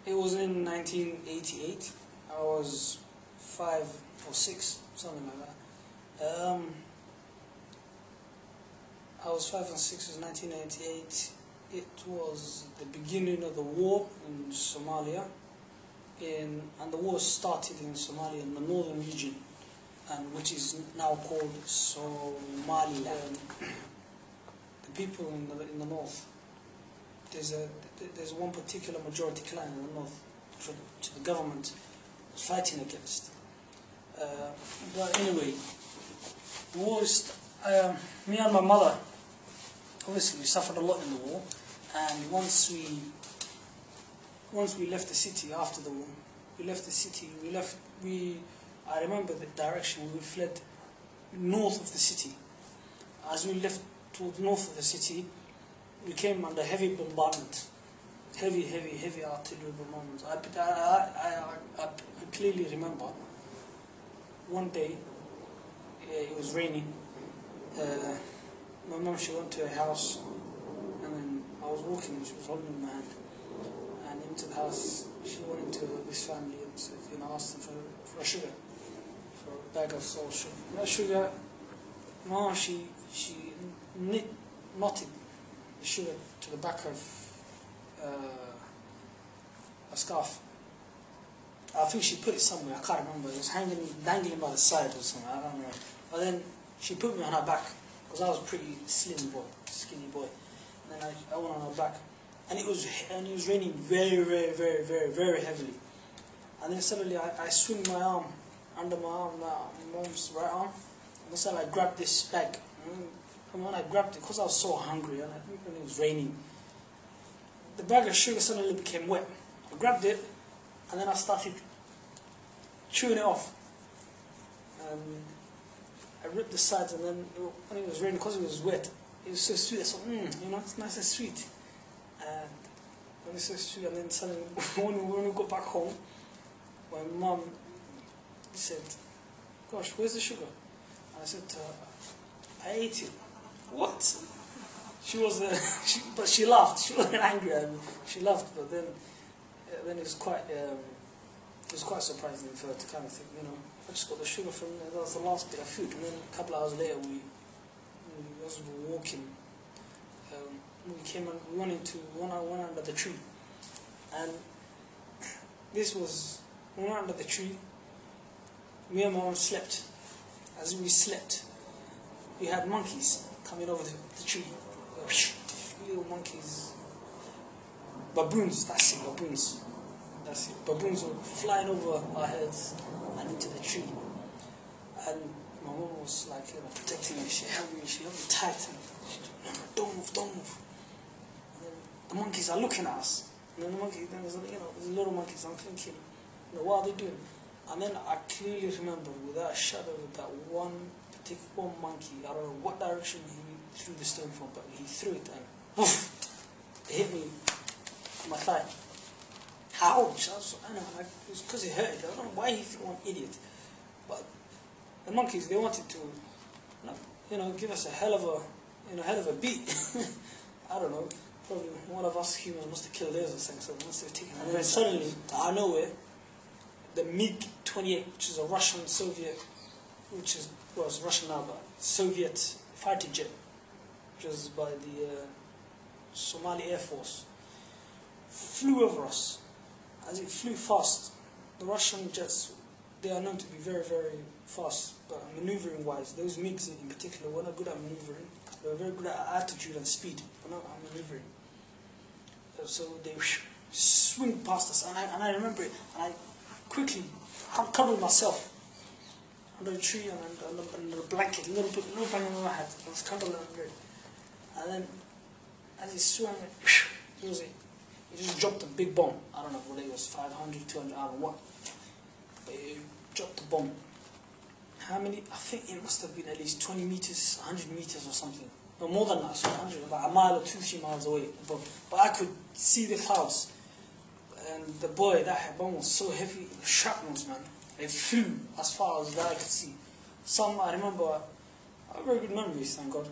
It was in 1988. I was 5 or 6, something like that. I was 5 and 6. It was 1988. It was the beginning of the war in Somalia, and the war started in Somalia, in the northern region, and which is now called Somaliland. The people in the north. There's one particular majority clan in the north, which the government was fighting against. But anyway, the war me and my mother, obviously we suffered a lot in the war, and once we left the city after the war, I remember the direction, we fled north of the city. As we left towards north of the city, we came under heavy bombardment, heavy artillery bombardment. I clearly remember one day, it was raining. My mom, she went to a house, and then I was walking and she was holding my hand. And into the house, she went into this family and said, asked them for a sugar, for a bag of salt sugar. That sugar, Mom, she knotted the sugar to the back of a scarf. I think she put it somewhere, I can't remember. It was dangling by the side or something, I don't know. But then she put me on her back, because I was a pretty skinny boy. And then I went on her back. And it was raining very, very, very, very, very heavily. And then suddenly I swing my arm under my arm, my mom's right arm. And then suddenly I grabbed this bag. And when I grabbed it, because I was so hungry, and I think when it was raining, the bag of sugar suddenly became wet. I grabbed it, and then I started chewing it off. I ripped the sides, and then when it was raining, because it was wet, it was so sweet. I thought, it's nice and sweet. And when it's so sweet, and then suddenly, when we got back home, my mom said, "Gosh, where's the sugar?" And I said to her, "I ate it." What? She was, but she laughed. She wasn't angry at me. She laughed, but then it was quite surprising for her to kind of think, I just got the sugar from there. That was the last bit of food. And then a couple of hours later, as we were walking, we went under the tree, and we went under the tree. Me and my mom slept. As we slept, we had monkeys coming over the tree. Little monkeys, baboons. That's it, baboons. Baboons were flying over our heads and into the tree. And my mom was like, protecting me. She held me tight. And she said, "Don't move." And then the monkeys are looking at us. And then there's little monkeys. I'm thinking, what are they doing? And then I clearly remember, without a shadow, that one particular monkey, I don't know what direction he threw the stone from, but he threw it and poof, it hit me on my thigh. Ouch! I know, it was because it hurt. I don't know why he threw one idiot. But the monkeys, they wanted to, give us a hell of a beat. I don't know. Probably one of us humans must have killed theirs or something. So must have taken. And then suddenly, out of nowhere, the MiG-28, which is a Russian Soviet, it's Russian now, but Soviet fighter jet, which was by the Somali Air Force, flew over us. As it flew fast, the Russian jets, they are known to be very, very fast, but maneuvering-wise, those MiGs in particular were not good at maneuvering. They were very good at altitude and speed, but not at maneuvering. So they swing past us, and I remember it, and I quickly covered myself under a tree and under a blanket, a little blanket on my head. I was cuddled under it. And then, as he swung, he just dropped a big bomb. I don't know whether it was 500, 200, I don't know what. But he dropped a bomb. How many? I think it must have been at least 20 meters, 100 meters or something. No, more than that, so 100, about a mile or 2-3 miles away. But I could see the clouds. And the boy, that bomb was so heavy, the shrapnels, man. It flew as far as I could see. I remember, I have very good memories, thank God.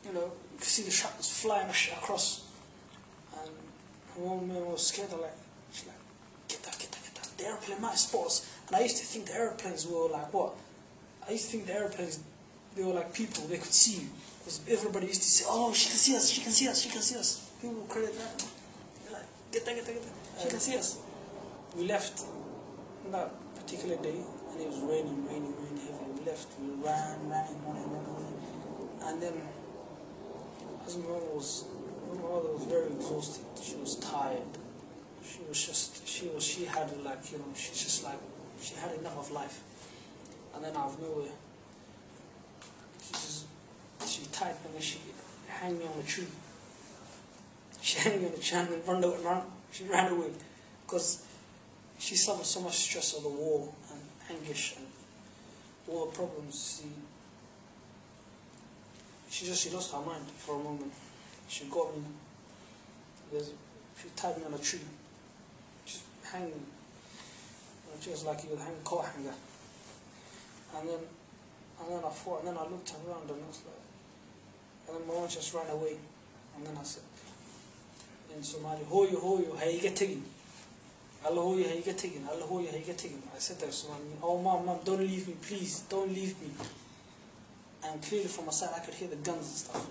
You could see the shrapnels flying across. And one man was scared, she's like, the airplane might spot us. And I used to think the airplanes were like what? I used to think the airplanes, they were like people, they could see you. Because everybody used to say, oh, she can see us, she can see us, she can see us. People would credit that. They're like, get there, get there, get there. She can see us. We left on that particular day, and it was raining heavy. We left, we ran, and then as my mother was very exhausted. She was tired. She had like, you know, she had enough of life. And then out of nowhere, she tied me and she hung me on a tree. She hung me on a tree and she ran away. Because she suffered so much stress of the war and anguish and all the problems. She lost her mind for a moment. She got me. She tied me on a tree. Just hanging. Just like you would hang a coat hanger. And then I thought, and then I looked around and I was like, and then my mom just ran away. And then I said, in Somali, hoyo hoyo, hey get taken. Allah hoyo, hey get taken. Allah hoyo, hey get taken. I said that to Somali, oh mom, don't leave me, please, don't leave me. And clearly from my side I could hear the guns and stuff.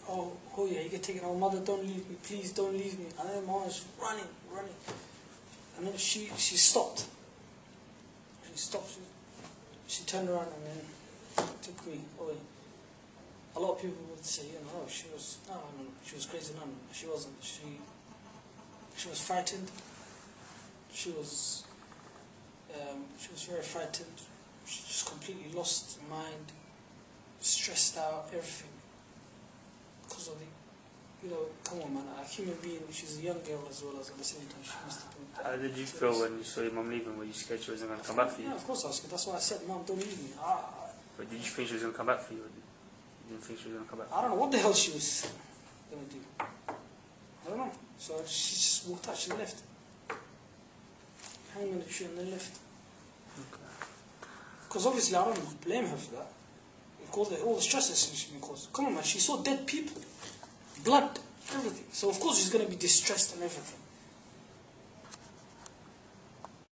Oh hoyo, hey get taken. Oh mother, don't leave me, please, don't leave me. And then my mom was running. And then she stopped. She stopped. She turned around and then took me away. A lot of people would say, you know, she was crazy. No, she wasn't. She was frightened. She was very frightened. She just completely lost her mind, stressed out, everything. Because of the, you know, come on man, a human being, she's a young girl as well as at the same time she must have been. How did you feel when you saw your mum leaving? Were you scared she wasn't going to come back for you? Yeah, of course I was scared. That's why I said, Mom, don't leave me. But did you think she was going to come back for you? Or you didn't think she was going to come back? I don't know what the hell she was going to do. I don't know. So she just walked out, she left. Hanging on the tree and then left. Because obviously I don't blame her for that. All the stresses she's been caused. Come on man, she saw dead people. Blood, everything. So of course she's going to be distressed and everything.